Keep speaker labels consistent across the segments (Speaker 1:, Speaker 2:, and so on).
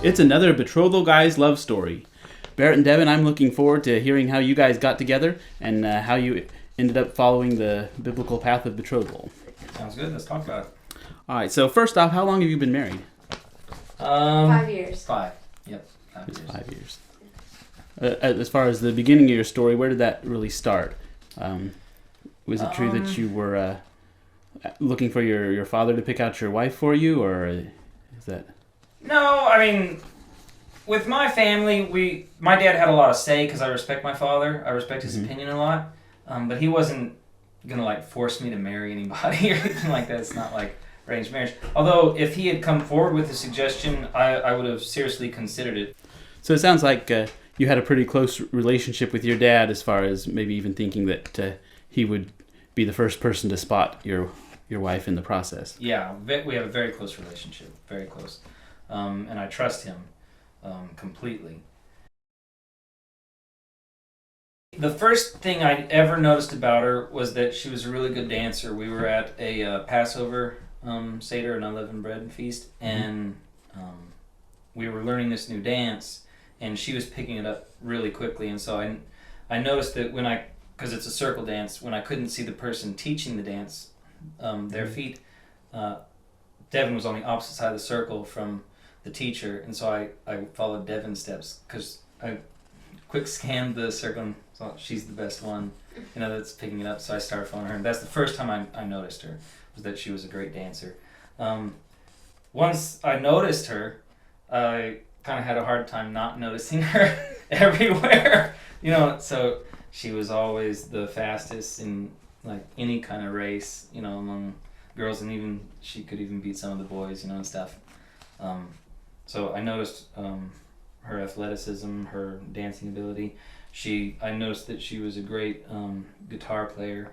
Speaker 1: It's another Betrothal Guys love story. Barrett and Devin, I'm looking forward to hearing how you guys got together and how you ended up following the biblical path of betrothal.
Speaker 2: Sounds good. Let's talk about it.
Speaker 1: All right, so first off, how long have you been married?
Speaker 3: 5 years.
Speaker 2: 5. Yep, 5
Speaker 1: It's
Speaker 2: years.
Speaker 1: 5 years. As far as the beginning of your story, where did that really start? Was it true that you were looking for your father to pick out your wife for you, or is that...
Speaker 2: No, I mean, with my family, my dad had a lot of say because I respect my father. I respect his opinion a lot, but he wasn't gonna force me to marry anybody or anything like that. It's not like arranged marriage. Although, if he had come forward with a suggestion, I would have seriously considered it.
Speaker 1: So it sounds like you had a pretty close relationship with your dad, as far as maybe even thinking that he would be the first person to spot your wife in the process.
Speaker 2: Yeah, we have a very close relationship, very close. And I trust him completely. The first thing I ever noticed about her was that she was a really good dancer. We were at a Passover Seder, an unleavened bread feast, and we were learning this new dance, and she was picking it up really quickly. And so I noticed that because it's a circle dance, when I couldn't see the person teaching the dance, their feet, Devin was on the opposite side of the circle from the teacher, and so I followed Devin's steps because I quick scanned the circle and thought she's the best one, that's picking it up. So I started following her, and that's the first time I noticed her, was that she was a great dancer. Once I noticed her, I kind of had a hard time not noticing her everywhere. So she was always the fastest in any kind of race, among girls, and even she could even beat some of the boys, and stuff. So I noticed her athleticism, her dancing ability. I noticed that she was a great guitar player.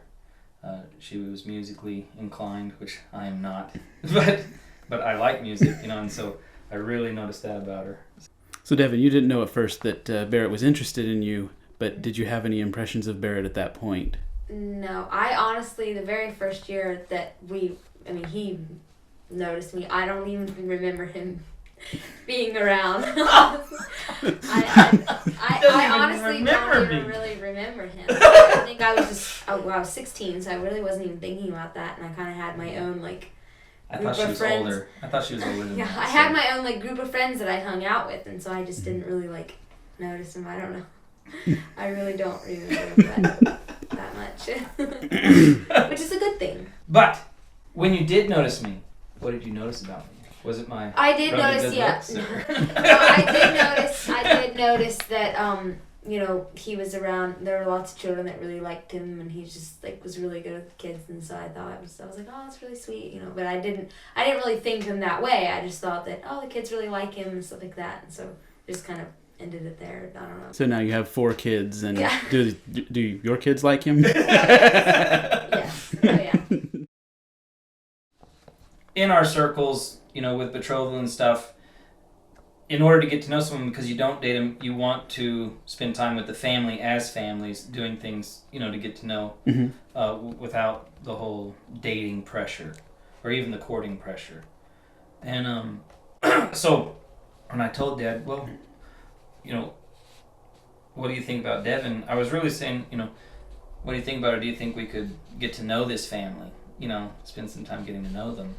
Speaker 2: She was musically inclined, which I am not, but I like music, and so I really noticed that about her.
Speaker 1: So Devin, you didn't know at first that Barrett was interested in you, but did you have any impressions of Barrett at that point?
Speaker 3: No, I honestly, the very first year that he noticed me, I don't even remember him being around. I honestly don't even really remember him. I think I was 16, so I really wasn't even thinking about that, and I kind of had my own
Speaker 2: I thought she was older. I thought she was older than
Speaker 3: yeah,
Speaker 2: that.
Speaker 3: I had my own group of friends that I hung out with, and so I just didn't really notice him. I don't know. I really don't remember that much, which is a good thing.
Speaker 2: But when you did notice me, what did you notice about me? Was it my?
Speaker 3: I did notice, yeah. No, I did notice that he was around. There were lots of children that really liked him, and he just was really good with the kids. And so I was like, oh, that's really sweet, But I didn't really think of him that way. I just thought that, oh, the kids really like him and stuff like that. And so just kind of ended it there. I don't know.
Speaker 1: So now you have 4 kids, and do your kids like him?
Speaker 3: Yes. Oh yeah.
Speaker 2: In our circles, with betrothal and stuff, in order to get to know someone, because you don't date them, you want to spend time with the family as families, doing things, to get to know, without the whole dating pressure, or even the courting pressure. And so when I told Dad, well, what do you think about Devin? I was really saying, what do you think about her? Do you think we could get to know this family? Spend some time getting to know them.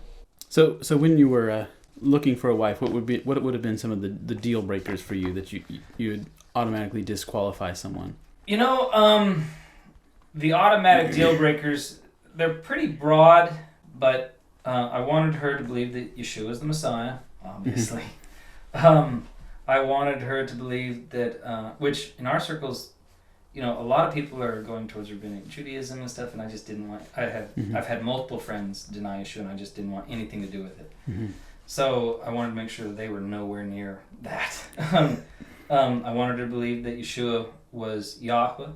Speaker 1: So when you were looking for a wife, what would have been some of the deal breakers for you that you would automatically disqualify someone?
Speaker 2: The automatic deal breakers, they're pretty broad, but I wanted her to believe that Yeshua is the Messiah, obviously. I wanted her to believe that, which in our circles, a lot of people are going towards rabbinic Judaism and stuff, and I just didn't want. I've had multiple friends deny Yeshua, and I just didn't want anything to do with it. So I wanted to make sure that they were nowhere near that. I wanted her to believe that Yeshua was Yahweh,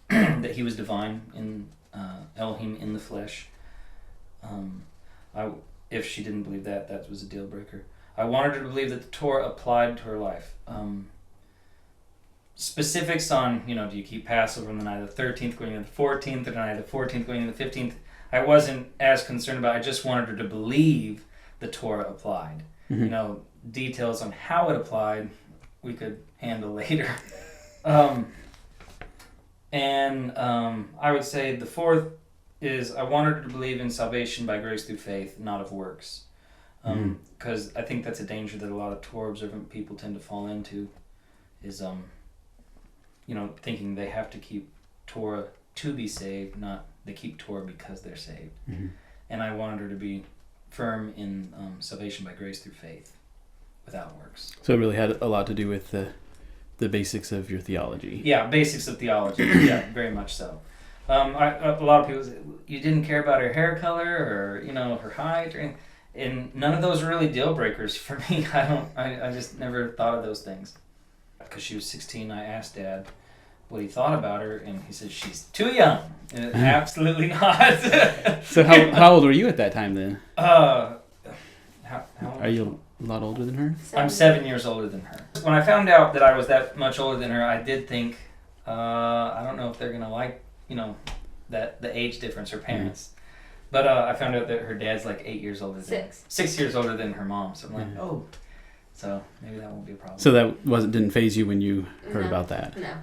Speaker 2: that he was divine in Elohim in the flesh. If she didn't believe that, that was a deal breaker. I wanted her to believe that the Torah applied to her life. Specifics on, do you keep Passover on the night of the 13th going into the 14th, or the night of the 14th going into the 15th? I wasn't as concerned about. I just wanted her to believe the Torah applied. details on how it applied we could handle later. I would say the fourth is I wanted her to believe in salvation by grace through faith, not of works. Because I think that's a danger that a lot of Torah observant people tend to fall into, is thinking they have to keep Torah to be saved, not they keep Torah because they're saved. And I wanted her to be firm in salvation by grace through faith, without works.
Speaker 1: So it really had a lot to do with the basics of your theology.
Speaker 2: Yeah, basics of theology. Yeah, very much so. A lot of people say, you didn't care about her hair color or her height, and none of those are really deal breakers for me. I just never thought of those things. Because she was 16, I asked Dad what he thought about her, and he said she's too young. And absolutely not.
Speaker 1: So how old were you at that time then?
Speaker 2: How
Speaker 1: Are you a lot older than her?
Speaker 2: I'm 7 years older than her. When I found out that I was that much older than her, I did think, I don't know if they're gonna like, that the age difference, her parents. But I found out that her dad's like 8 years older than 6 years older than her mom. So I'm like, oh, so maybe that won't be a problem.
Speaker 1: So that didn't faze you when you heard about that?
Speaker 3: No.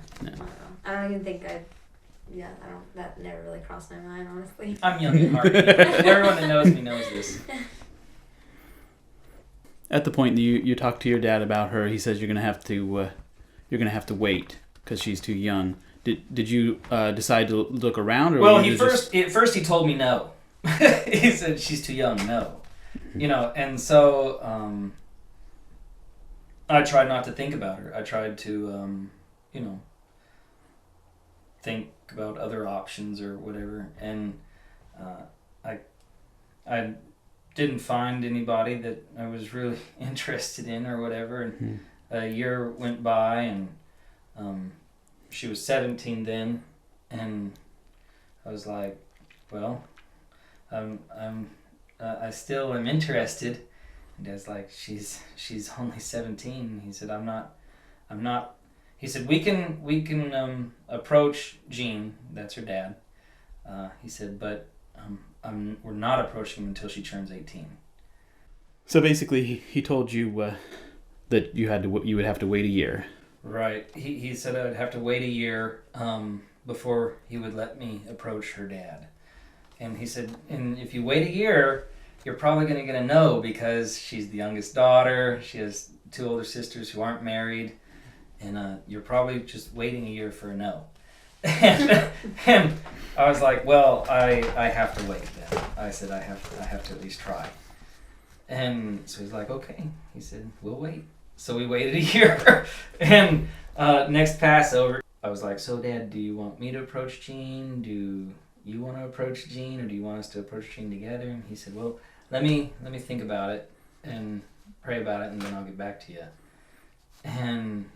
Speaker 3: I don't even think that never really crossed my mind, honestly.
Speaker 2: I'm young at heart. Everyone that knows me knows this.
Speaker 1: At the point that you talked to your dad about her, he says you're gonna have to wait because she's too young. Did you decide to look around, or
Speaker 2: well, at first he told me no. He said she's too young, no. And so I tried not to think about her. I tried to think about other options or whatever, and I didn't find anybody that I was really interested in or whatever, and a year went by, and she was 17 then, and I was like, well, I still am interested. And Dad's like, she's only 17. He said, I'm not. He said, we can approach Jean. That's her dad. He said, but we're not approaching him until she turns 18.
Speaker 1: So basically, he told you that you would have to wait a year.
Speaker 2: Right. He said I'd have to wait a year before he would let me approach her dad. And he said, and if you wait a year, you're probably going to get a no, because she's the youngest daughter. She has 2 older sisters who aren't married. And you're probably just waiting a year for a no. And I was like, well, I have to wait then. I said, I have to at least try. And so he's like, okay. He said, we'll wait. So we waited a year. And next Passover, I was like, so Dad, do you want me to approach Jean? Do you want to approach Jean, or do you want us to approach Jean together? And he said, well, let me think about it and pray about it, and then I'll get back to you. And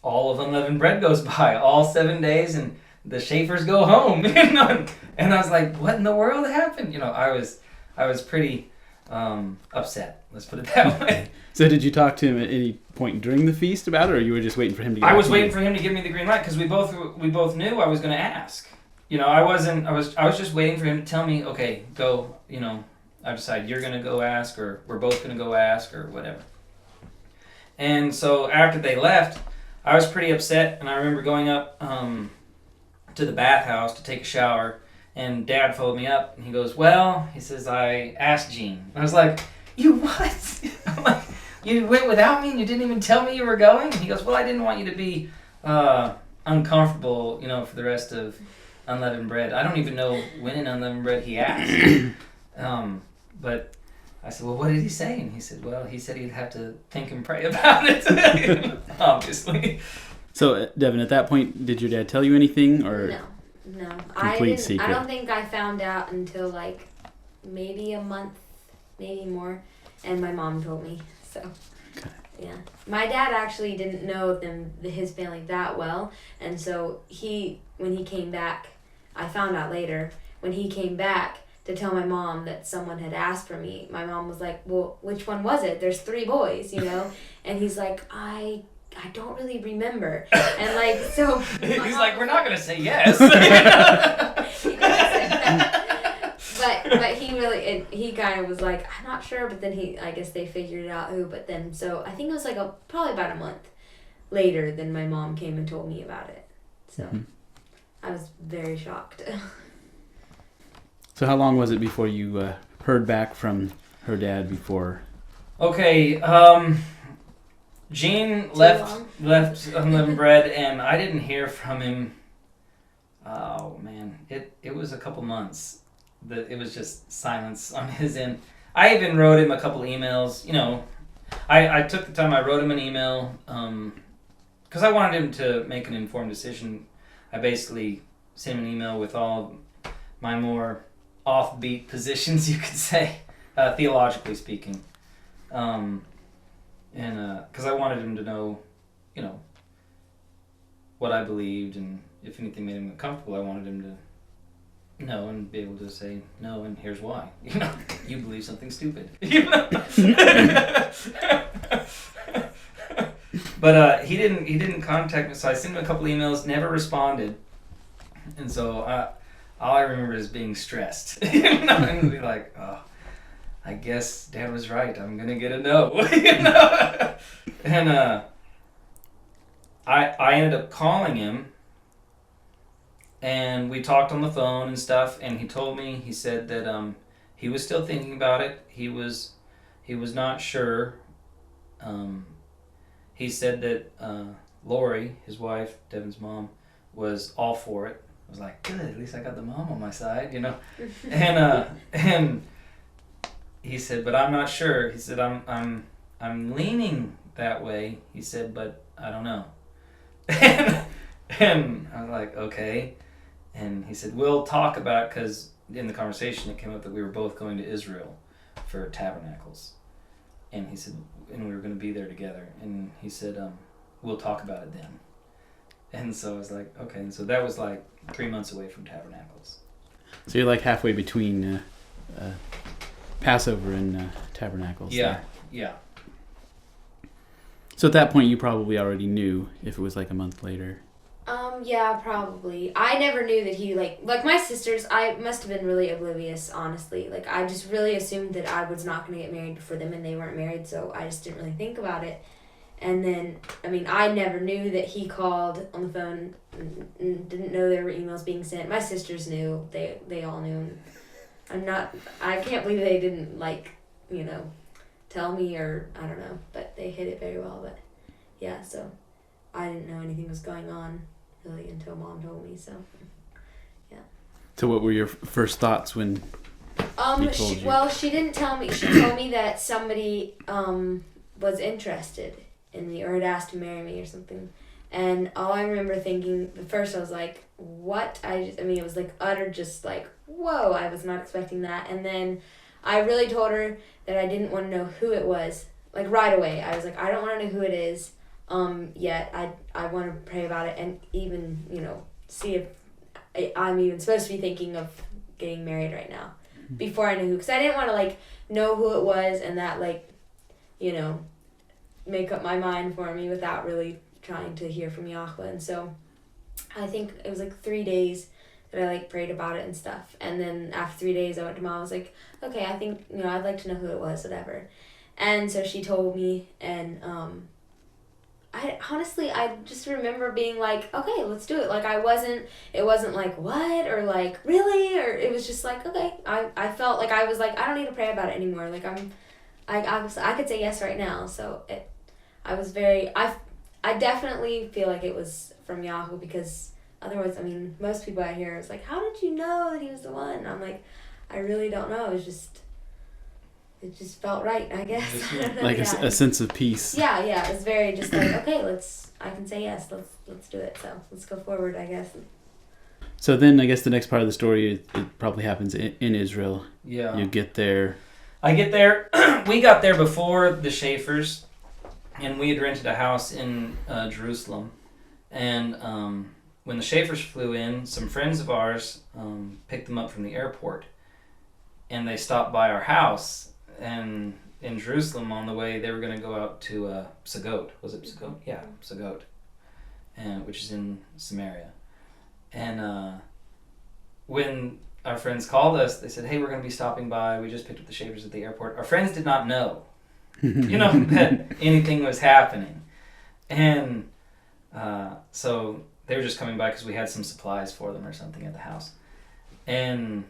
Speaker 2: all of unleavened bread goes by, all 7 days, and the Schaefers go home. And I was like, what in the world happened? I was pretty upset. Let's put it that way.
Speaker 1: So did you talk to him at any point during the feast about it, or you were just waiting for him to?
Speaker 2: I was waiting for him to give me the green light, because we both knew I was going to ask. I was just waiting for him to tell me, okay, go. I decide you're going to go ask, or we're both going to go ask, or whatever. And so after they left, I was pretty upset, and I remember going up to the bathhouse to take a shower, and Dad followed me up, and he goes, well, he says, I asked Jean. I was like, you what? I'm like, you went without me, and you didn't even tell me you were going? And he goes, well, I didn't want you to be uncomfortable, for the rest of unleavened bread. I don't even know when in unleavened bread he asked. But I said, well, what did he say? And he said, well, he said he'd have to think and pray about it, obviously.
Speaker 1: So, Devin, at that point, did your dad tell you anything, or
Speaker 3: no?
Speaker 1: Complete secret.
Speaker 3: I don't think I found out until like maybe a month, maybe more, and my mom told me. So,
Speaker 1: okay.
Speaker 3: Yeah, my dad actually didn't know his family that well, and so when he came back, I found out later when he came back to tell my mom that someone had asked for me. My mom was like, well, which one was it? There's 3 boys, and he's like, I don't really remember. And like, so
Speaker 2: he's like, we're not going to say yes.
Speaker 3: But he he kind of was like, I'm not sure, but then I guess they figured it out who, but then, so I think it was like probably about a month later than my mom came and told me about it. So I was very shocked.
Speaker 1: So how long was it before you heard back from her dad before?
Speaker 2: Okay, Gene left Unleavened Bread, and I didn't hear from him. Oh man, it was a couple months. It was just silence on his end. I even wrote him a couple emails. You know, I took the time. I wrote him an email because I wanted him to make an informed decision. I basically sent him an email with all my more offbeat positions, you could say, theologically speaking. And because I wanted him to know, you know, what I believed, and if anything made him uncomfortable, I wanted him to know and be able to say no, and here's why. You know, you believe something stupid. You know? But he didn't contact me, so I sent him a couple emails, never responded, and so all I remember is being stressed. You know, and be like, oh, I guess Dad was right. I'm gonna get a no. You know, and I ended up calling him, and we talked on the phone and stuff. And he told me, he said that he was still thinking about it. He was not sure. He said that Lori, his wife, Devin's mom, was all for it. I was like, good, at least I got the mom on my side, you know. And he said, but I'm not sure. He said, I'm leaning that way. He said, but I don't know. And I was like, okay. And he said, we'll talk about, because in the conversation it came up that we were both going to Israel for tabernacles. And he said, and we were going to be there together. And he said, we'll talk about it then. And so I was like, okay. And so that was like 3 months away from tabernacles.
Speaker 1: So you're like halfway between Passover and tabernacles.
Speaker 2: Yeah,
Speaker 1: there.
Speaker 2: yeah.
Speaker 1: So at that point you probably already knew if it was like a month later.
Speaker 3: Yeah, probably. I never knew that he, like my sisters, I must have been really oblivious, honestly. Like, I just really assumed that I was not going to get married before them, and they weren't married, so I just didn't really think about it. And then, I mean, I never knew that he called on the phone, and didn't know there were emails being sent. My sisters knew. They all knew. I can't believe they didn't, like, you know, tell me, or, I don't know, but they hid it very well. But, yeah, so I didn't know anything was going on really until Mom told me, so yeah.
Speaker 1: So what were your first thoughts when he told you?
Speaker 3: Well, she didn't tell me. She told me that somebody was interested in me or had asked to marry me or something. And all I remember thinking, at first I was like, what? I mean, it was like utter just like, whoa, I was not expecting that. And then I really told her that I didn't want to know who it was. Like, right away. I was like, I don't want to know who it is. Yet I want to pray about it and even, you know, see if I'm even supposed to be thinking of getting married right now before I knew who, because I didn't want to, like, know who it was and that, like, you know, make up my mind for me without really trying to hear from Yahweh. And so I think it was like 3 days that I, like, prayed about it and stuff. And then after 3 days I went to Mom. I was like, okay, I think, you know, I'd like to know who it was, whatever. And so she told me, and I just remember being like, okay, let's do it. Like, it wasn't like, what? Or like, really? Or it was just like, okay. I felt like I was like, I don't need to pray about it anymore. Like, I could say yes right now. So I definitely feel like it was from Yahoo, because otherwise, I mean, most people out here is like, how did you know that he was the one? And I'm like, I really don't know. It just felt right, I guess.
Speaker 1: Like a sense of peace.
Speaker 3: Yeah, it was very just like, okay, I can say yes, let's do it. So let's go forward, I guess.
Speaker 1: So then I guess the next part of the story, it probably happens in Israel.
Speaker 2: Yeah.
Speaker 1: You get there.
Speaker 2: I get there. We got there before the Schaefers, and we had rented a house in Jerusalem. And when the Schaefers flew in, some friends of ours picked them up from the airport. And they stopped by our house. And in Jerusalem, on the way, they were going to go out to Sukkot. Was it Sukkot? Yeah, Sukkot, which is in Samaria. And when our friends called us. They said, "Hey, we're going to be stopping by. We just picked up the shavers at the airport." Our friends did not know, that anything was happening. And so they were just coming by because we had some supplies for them or something at the house. And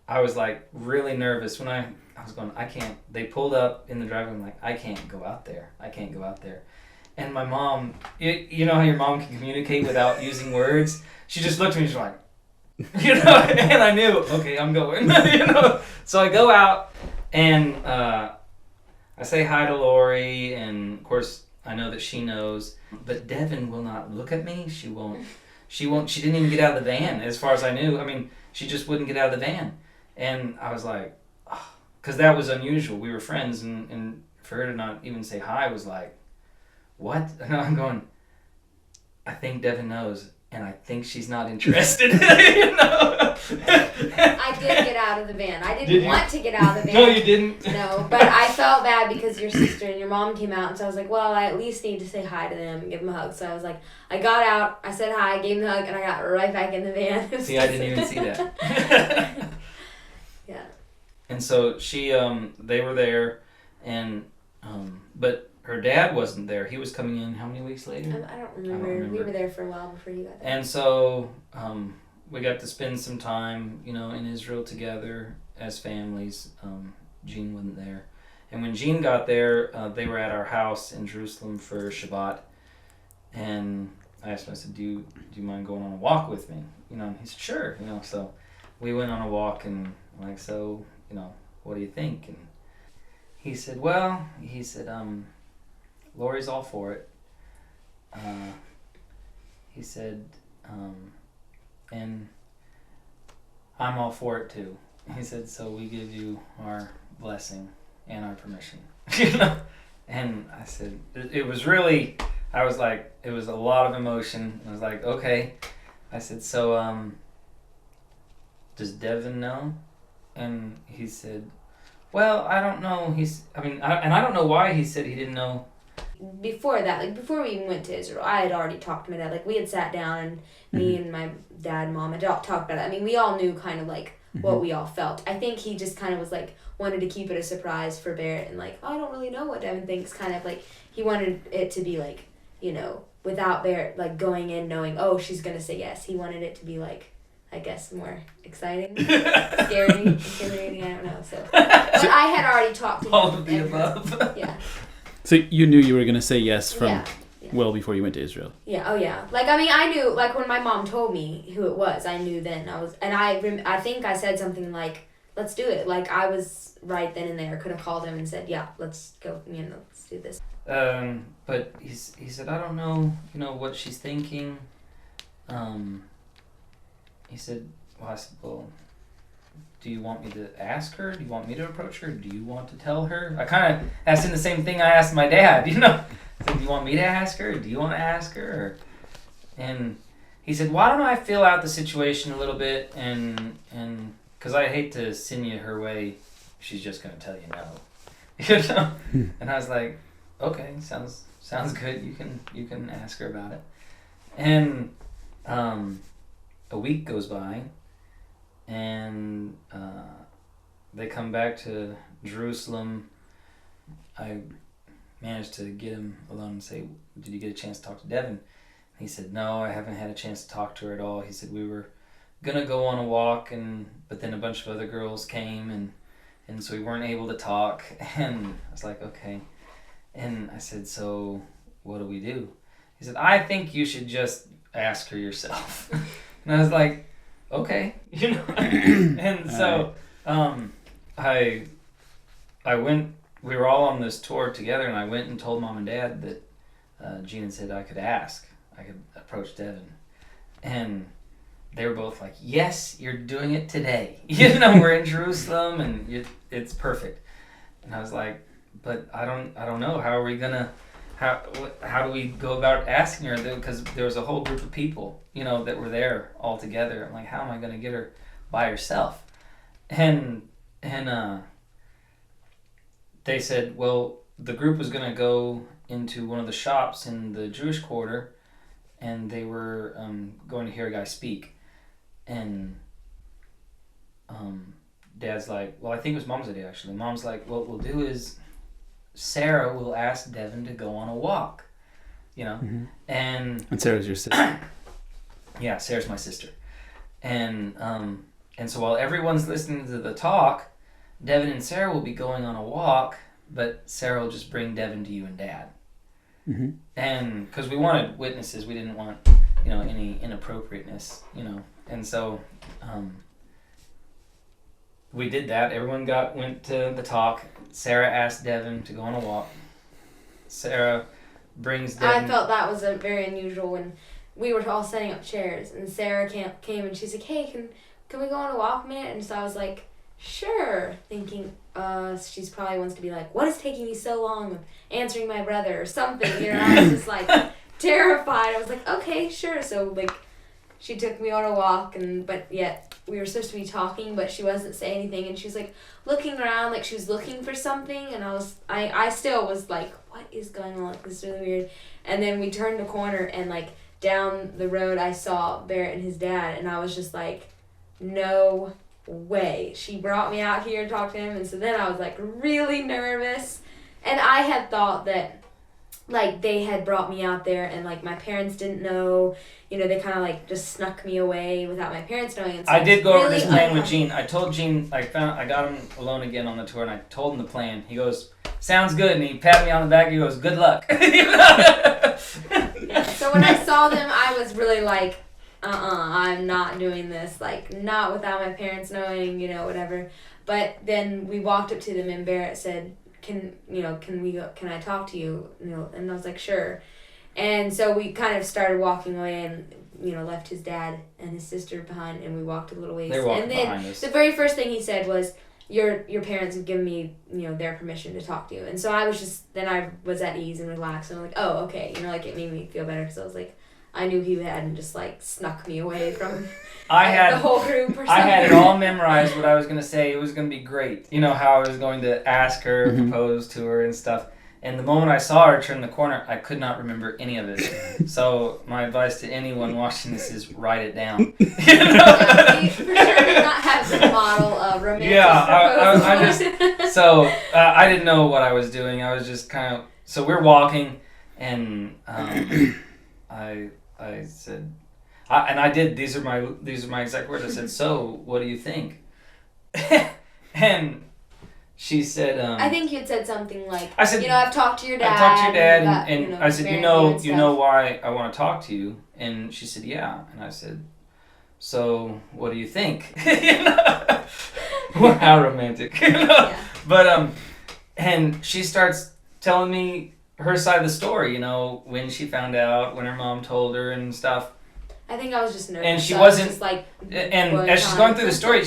Speaker 2: I was like really nervous when I was going, I can't. They pulled up in the driveway. I'm like, I can't go out there. I can't go out there. And my mom, you know how your mom can communicate without using words? She just looked at me and she's like, and I knew, okay, I'm going, So I go out and I say hi to Lori, and of course I know that she knows, but Devin will not look at me. She didn't even get out of the van as far as I knew. I mean, she just wouldn't get out of the van. And I was like, because that was unusual. We were friends, and for her to not even say hi was like, what? And I'm going, I think Devin knows, and I think she's not interested.
Speaker 3: I did get out of the van. I didn't want to get out of the van.
Speaker 2: No, you didn't.
Speaker 3: No, but I felt bad because your sister and your mom came out, and so I was like, well, I at least need to say hi to them and give them a hug. So I was like, I got out, I said hi, gave them a hug, and I got right back in the van.
Speaker 2: See, I didn't even see that.
Speaker 3: Yeah.
Speaker 2: And so they were there, and but her dad wasn't there. He was coming in how many weeks later?
Speaker 3: I don't remember. We were there for a while before you got there.
Speaker 2: And so we got to spend some time, in Israel together as families. Jean wasn't there. And when Jean got there, they were at our house in Jerusalem for Shabbat. And I asked him, I said, do you mind going on a walk with me? And he said, sure. So we went on a walk, and I'm like, so, what do you think? And he said, Lori's all for it. He said, and I'm all for it too. He said, so we give you our blessing and our permission. And I said, it was really, I was like, it was a lot of emotion. I was like, okay. I said, so does Devin know? And he said, well, I don't know. I don't know why he said he didn't know.
Speaker 3: Before that, before we even went to Israel, I had already talked to my dad. We had sat down, and me and my dad and mom had talked about it. We all knew kind of what we all felt. I think he just kind of was wanted to keep it a surprise for Barrett, and I don't really know what Devin thinks. Kind of he wanted it to be without Barrett going in knowing, oh, she's gonna say yes. He wanted it to be I guess more exciting, scary, intimidating. I don't know. So, but I had already talked to him.
Speaker 2: All of the above.
Speaker 3: Yeah.
Speaker 1: So you knew you were going to say yes from
Speaker 3: Yeah.
Speaker 1: well before you went to Israel.
Speaker 3: Yeah. Oh yeah. I knew. When my mom told me who it was, I knew then. I think I said something "Let's do it." I was right then and there. Could have called him and said, "Yeah, let's go. Let's do this."
Speaker 2: But he said, I don't know. What she's thinking. He said, I said, well, do you want me to ask her? Do you want me to approach her? Do you want to tell her? I kind of asked him the same thing I asked my dad, I said, do you want me to ask her? Do you want to ask her? And he said, why don't I fill out the situation a little bit, and because I hate to send you her way, she's just going to tell you no. And I was like, okay, sounds good. You can ask her about it. And a week goes by, and they come back to Jerusalem. I managed to get him alone and say, did you get a chance to talk to Devin? He said, no, I haven't had a chance to talk to her at all. He said, we were gonna go on a walk, but then a bunch of other girls came, and so we weren't able to talk. And I was like, okay. And I said, so what do we do? He said, I think you should just ask her yourself. And I was like, okay, And so I went. We were all on this tour together, and I went and told Mom and Dad that Gina said I could approach Devin, and they were both like, yes, you're doing it today. We're in Jerusalem, and it's perfect. And I was like, but I don't know. How are we gonna? How do we go about asking her? Because there was a whole group of people, that were there all together. I'm like, how am I going to get her by herself? And they said, well, the group was going to go into one of the shops in the Jewish quarter, and they were going to hear a guy speak. And Dad's like, well, I think it was Mom's idea actually. Mom's like, what we'll do is Sarah will ask Devin to go on a walk, and
Speaker 1: Sarah's your sister.
Speaker 2: Yeah, Sarah's my sister, and so while everyone's listening to the talk, Devin and Sarah will be going on a walk, but Sarah will just bring Devin to you and Dad, and because we wanted witnesses, we didn't want any inappropriateness, and so. We did that. Everyone went to the talk. Sarah asked Devin to go on a walk. Sarah brings Devin.
Speaker 3: I felt that was very unusual when we were all setting up chairs and Sarah came and she's like, hey, can we go on a walk a minute? And so I was like, sure, thinking she's probably wants to be like, what is taking you so long with answering my brother or something, I was just like terrified. I was like, okay, sure. So like she took me on a walk but yet we were supposed to be talking, but she wasn't saying anything, and she was like looking around like she was looking for something, and I still was like, what is going on? Like, this is really weird. And then we turned the corner, and like down the road I saw Barrett and his dad, and I was just like, no way. She brought me out here to talk to him, and so then I was like really nervous, and I had thought that like they had brought me out there and like my parents didn't know, they kind of like just snuck me away without my parents knowing. And so
Speaker 2: I did go over this plan with Gene. I told Gene, I got him alone again on the tour, and I told him the plan. He goes, sounds good, and he patted me on the back. He goes, good luck.
Speaker 3: Yeah, so when I saw them, I was really like, I'm not doing this, like not without my parents knowing, whatever. But then we walked up to them and Barrett said, can I talk to you? And I was like, sure. And so we kind of started walking away and, left his dad and his sister behind, and we walked a little ways.
Speaker 2: They walked
Speaker 3: and then
Speaker 2: behind us.
Speaker 3: The very first thing he said was, your parents have given me, their permission to talk to you. And so I was at ease and relaxed, and I'm like, oh, okay. It made me feel better, because I was like, I knew he hadn't just like snuck me away from the whole group or something.
Speaker 2: I had it all memorized what I was going to say. It was going to be great. How I was going to ask her, propose to her and stuff. And the moment I saw her turn the corner, I could not remember any of it. So my advice to anyone watching this is write it down.
Speaker 3: Yeah, we for sure did not have the model of romantic
Speaker 2: proposal. I didn't know what I was doing. I was just kind of... So we're walking, and I said, I did. These are my exact words. I said, so what do you think? And she said,
Speaker 3: I think you had said something like,
Speaker 2: I said,
Speaker 3: I've talked to your dad.
Speaker 2: I talked to your dad, and I said, you know
Speaker 3: stuff.
Speaker 2: why I want to talk to you? And she said, yeah. And I said, so what do you think? Well, how romantic,
Speaker 3: Yeah.
Speaker 2: But and she starts telling me her side of the story, when she found out, when her mom told her and stuff.
Speaker 3: I think I was just nervous.
Speaker 2: And she
Speaker 3: so
Speaker 2: wasn't,
Speaker 3: just like,
Speaker 2: and as she's going through the story,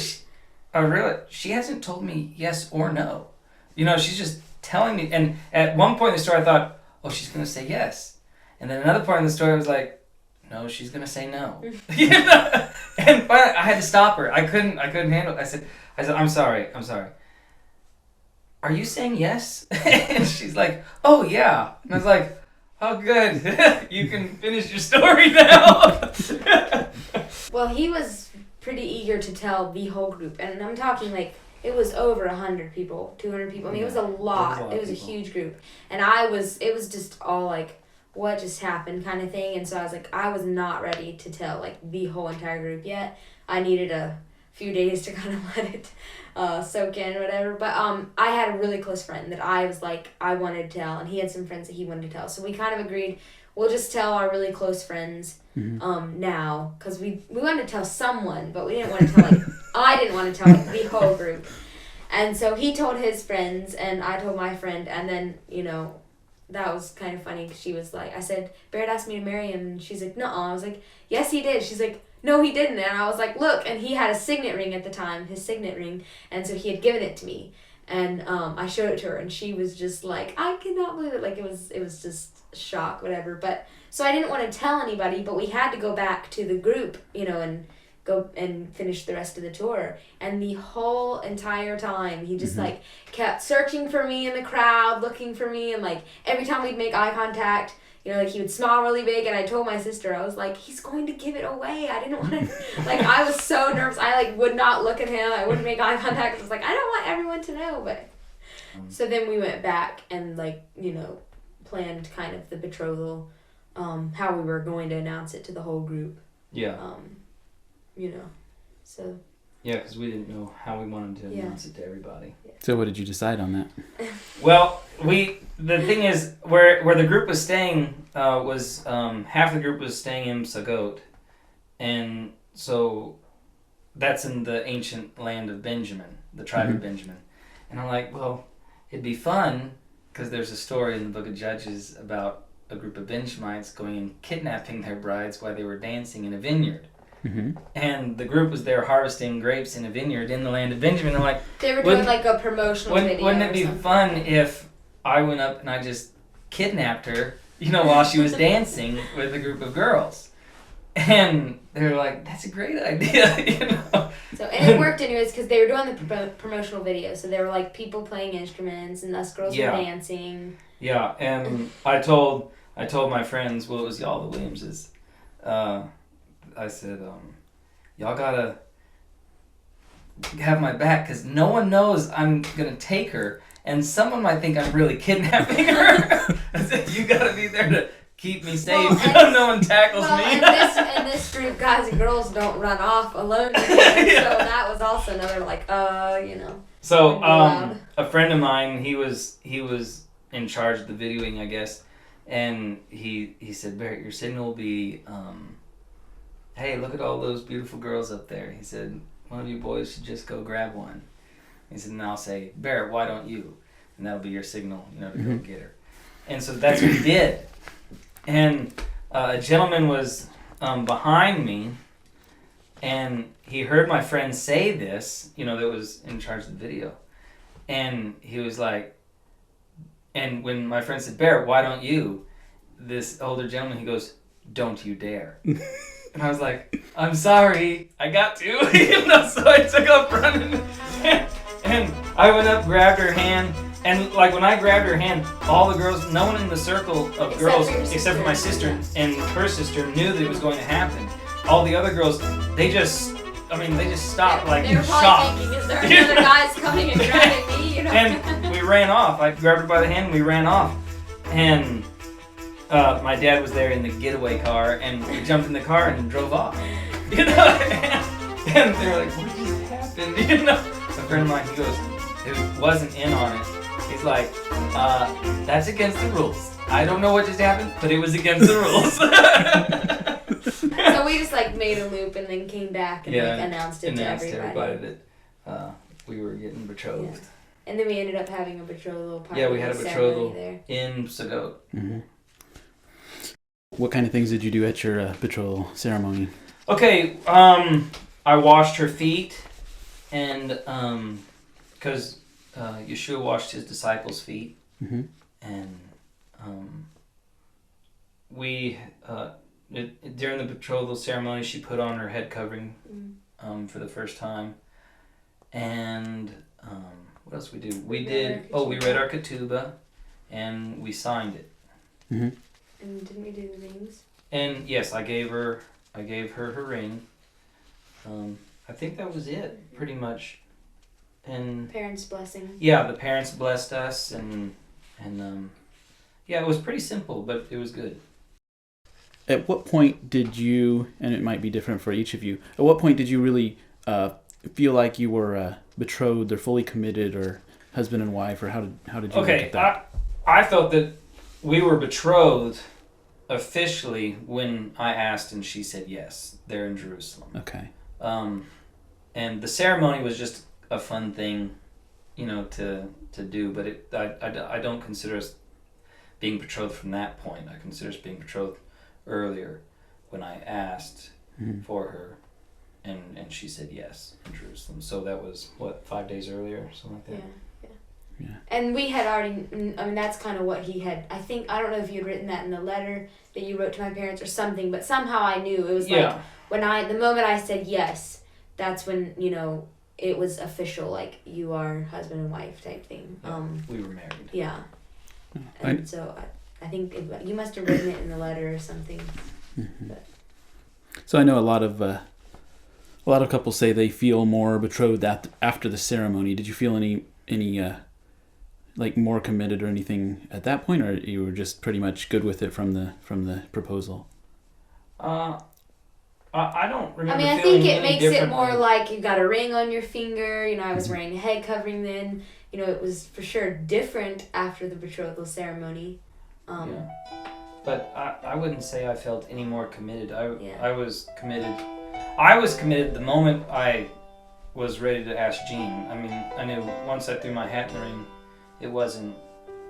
Speaker 2: she hasn't told me yes or no. She's just telling me. And at one point in the story, I thought, oh, she's going to say yes. And then another point in the story, I was like, no, she's going to say no. And finally, I had to stop her. I couldn't handle it. I said, I'm sorry. Are you saying yes? And she's like, oh, yeah. And I was like, oh, good. You can finish your story now.
Speaker 3: Well, he was pretty eager to tell the whole group. And I'm talking like, it was over 100 people, 200 people. I mean, it was a lot. It was a huge group. And it was just all like, what just happened kind of thing. And so I was like, I was not ready to tell like the whole entire group yet. I needed a few days to kind of let it soak in or whatever. But I had a really close friend that I was like, I wanted to tell, and he had some friends that he wanted to tell. So we kind of agreed, we'll just tell our really close friends now, because we wanted to tell someone, but we didn't want to tell I didn't want to tell the whole group. And so he told his friends, and I told my friend, and then that was kind of funny, because she was like, I said, Barrett asked me to marry him, and she's like, nuh-uh. I was like, yes, he did. She's like, no, he didn't. And I was like, look, and he had a signet ring at the time, his signet ring, and so he had given it to me, and I showed it to her, and she was just like, I cannot believe it. Like, it was just shock, whatever. But so I didn't want to tell anybody, but we had to go back to the group, and go and finish the rest of the tour. And the whole entire time, he just kept searching for me in the crowd, looking for me, and every time we'd make eye contact, like he would smile really big, and I told my sister, I was like, he's going to give it away. I didn't want to, like, I was so nervous. I, like, would not look at him. I wouldn't make eye contact. I was like, I don't want everyone to know, but. So then we went back and, like, planned kind of the betrothal, how we were going to announce it to the whole group.
Speaker 2: Yeah.
Speaker 3: So.
Speaker 2: Yeah, because we didn't know how we wanted to announce it to everybody.
Speaker 1: Yeah. So what did you decide on that?
Speaker 2: Well, the thing is, where the group was staying was half the group was staying in Sagot, and so that's in the ancient land of Benjamin, the tribe of Benjamin. And I'm like, well, it'd be fun, because there's a story in the book of Judges about a group of Benjamites going and kidnapping their brides while they were dancing in a vineyard. Mm-hmm. And the group was there harvesting grapes in a vineyard in the land of Benjamin. I'm like,
Speaker 3: they were doing like a promotional video.
Speaker 2: Wouldn't it be fun if I went up and I just kidnapped her, while she was dancing with a group of girls? And they were like, that's a great idea,
Speaker 3: So, and it worked anyways, because they were doing the promotional video. So there were like people playing instruments, and us girls were dancing. Yeah,
Speaker 2: and I told my friends, well, it was y'all, the Williamses. I said, y'all gotta have my back, because no one knows I'm gonna take her, and someone might think I'm really kidnapping her. I said, you gotta be there to keep me safe. No one tackles me.
Speaker 3: And this group, guys and girls, don't run off alone together. So that was also another
Speaker 2: So a friend of mine, he was in charge of the videoing, I guess, and he said, Barrett, your signal will be, hey, look at all those beautiful girls up there. He said, one of you boys should just go grab one. He said, and I'll say, Barrett, why don't you? And that'll be your signal, to go get her. And so that's what he did. And a gentleman was behind me, and he heard my friend say this, that was in charge of the video. And he was like, and when my friend said, Barrett, why don't you? This older gentleman, he goes, don't you dare. And I was like, I'm sorry, I got to. So I took off running. And I went up, grabbed her hand. And like when I grabbed her hand, all the girls, no one in the circle of girls, except for my sister and her sister, knew that it was going to happen. All the other girls, they just stopped, like,
Speaker 3: they were
Speaker 2: shocked.
Speaker 3: Thinking, is there another guy's coming and grabbing me?
Speaker 2: And we ran off. I grabbed her by the hand and we ran off. And my dad was there in the getaway car, and we jumped in the car and drove off. And they were like, what just happened? A friend of mine, he goes, who wasn't in on it, he's like, that's against the rules. I don't know what just happened, but it was against the rules.
Speaker 3: So we just made a loop and then came back and announced it to everybody
Speaker 2: that we were getting betrothed.
Speaker 3: Yeah. And then we ended up having a betrothal party.
Speaker 2: Yeah, we had a betrothal there in Sagot.
Speaker 1: Mm-hmm. What kind of things did you do at your betrothal ceremony?
Speaker 2: Okay, I washed her feet, and because Yeshua washed his disciples' feet, and we during the betrothal ceremony, she put on her head covering for the first time, and what else we do? We read our ketubah, and we signed it.
Speaker 1: Mm-hmm.
Speaker 3: And didn't we do the rings?
Speaker 2: And yes, I gave her her ring. I think that was it, pretty much. And
Speaker 3: parents' blessing.
Speaker 2: Yeah, the parents blessed us, and it was pretty simple, but it was good.
Speaker 1: At what point did you, and it might be different for each of you, at what point did you really feel like you were betrothed or fully committed or husband and wife, or how did you look at that?
Speaker 2: I felt that we were betrothed officially when I asked and she said yes, there in Jerusalem.
Speaker 1: Okay.
Speaker 2: And the ceremony was just a fun thing, to do, but I don't consider us being betrothed from that point. I consider us being betrothed earlier when I asked for her and she said yes in Jerusalem. So that was 5 days earlier, something like that.
Speaker 3: Yeah. And we had already, that's kind of what he had, I don't know if you had written that in the letter that you wrote to my parents or something, but somehow I knew. It was like, the moment I said yes, that's when, it was official, like, you are husband and wife type thing.
Speaker 2: We were married.
Speaker 3: Yeah. And so I think you must have written it in the letter or something.
Speaker 1: Mm-hmm.
Speaker 3: But.
Speaker 1: So I know a lot of couples say they feel more betrothed after the ceremony. Did you feel any like more committed or anything at that point, or you were just pretty much good with it from the proposal?
Speaker 2: I don't remember.
Speaker 3: I think it makes it more like you've got a ring on your finger. I was wearing a head covering then. It was for sure different after the betrothal ceremony.
Speaker 2: Yeah. But I wouldn't say I felt any more committed. I was committed. I was committed the moment I was ready to ask Jean. I knew once I threw my hat in the ring, it wasn't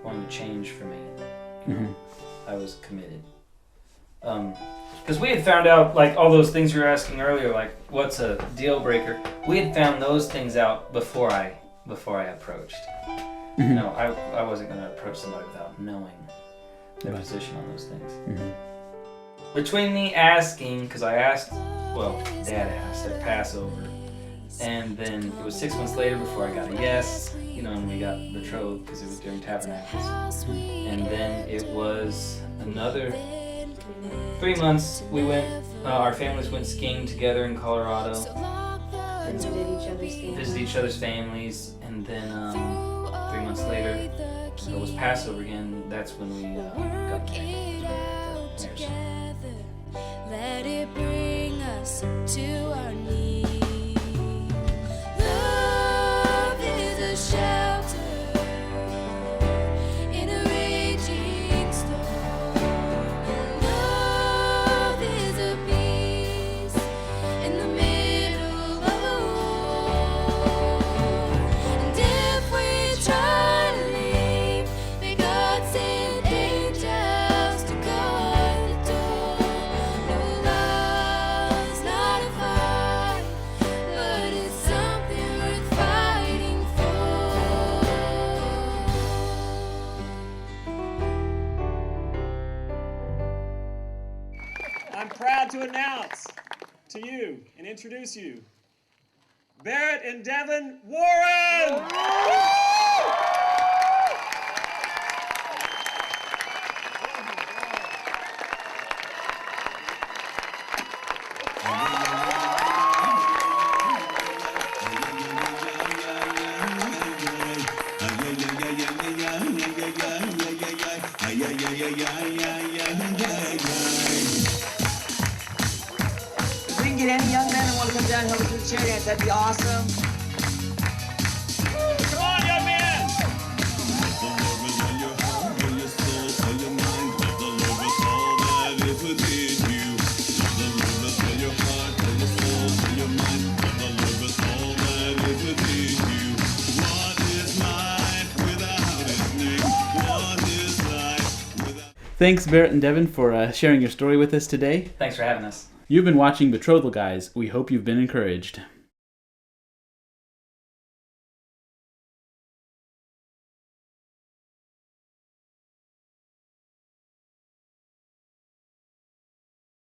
Speaker 2: going to change for me. I was committed. Because we had found out, like, all those things you were asking earlier, like, what's a deal breaker? We had found those things out before I approached. I wasn't going to approach somebody without knowing their position on those things. Between me asking, because I asked, Dad asked at Passover, and then it was 6 months later before I got a yes, and we got betrothed because it was during Tabernacles. And then it was another 3 months. We went, our families went skiing together in Colorado. Visited each other's families, and then 3 months later, it was Passover again. That's when we got married.
Speaker 4: Let it bring us to our knees. Love is a shelter in a raging storm. Love is a peace in the middle of a war. And if we try to leave, may God send angels to guard the door. No, love is not a fight, but it's something worth fighting for.
Speaker 5: I'm proud to announce to you and introduce you, Barrett and Devin Warren!
Speaker 6: If we can get any young men that want to come down and help us do the chair dance, that'd be awesome.
Speaker 5: Come on, young man!
Speaker 1: Thanks, Barrett and Devin, for sharing your story with us today.
Speaker 2: Thanks for having us.
Speaker 1: You've been watching Betrothal Guys. We hope you've been encouraged.